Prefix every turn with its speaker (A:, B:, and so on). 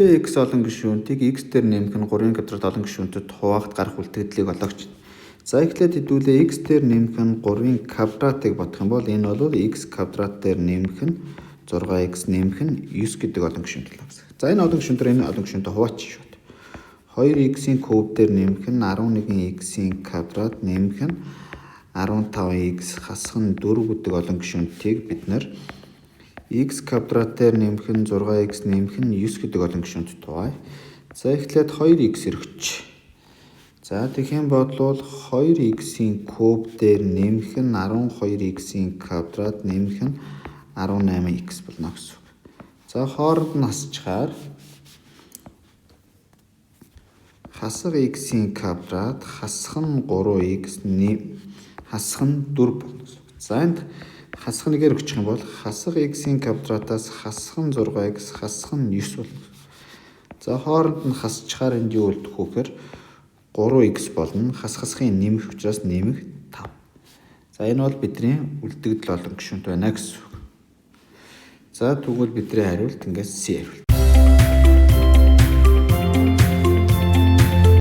A: хэдүүлээ x олон гишүүнтийг x дээр нэмэх нь 3 квадрат олон гишүүнтэд хуваахт гарах үлдэгдлийг олооч. За эхлээд хэдүүлээ x дээр нэмэх нь 3-ын квадратыг бодох юм бол энэ бол x квадрат дээр нэмэх нь 6x нэмэх нь 9 гэдэг олон гишүүнт л гэсэн. За энэ олон гишүүнээр энэ олон гишүүнтэй хуваач шууд. 2x-ийн куб дээр нэмэх нь 11x-ийн квадрат нэмэх нь 15x хасах нь 4 гэдэг олон гишүүнтийг бид нэр x квадрат дээр нэмэх нь 6x нэмэх нь 9 гэдэг олон гишүүнт тугай. За эхлээд 2x өргөч. За тэгэх юм бол 2x-ийн куб дээр нэмэх нь 12x-ийн квадрат нэмэх нь 18x болно гэсэн үг. За хооронд нь хасчихаар хасах x-ийн квадрат хасах нь 3x хасах нь 4 болно гэсэн үг. За энд хасах нэгээр өгчих юм бол хасах x-ийн квадратаас хасах нь 6x хасах нь 9 болно. За хооронд нь хасчихаар энд юу үлдэх вэ гэхээр 3x болно. Хасхын нэмэх учраас нэмэх 5. За энэ бол бидний үлдэгдэл олон гишүүнт байна гэсэн үг. За тэгвэл бидний хариулт ингээс C хариулт.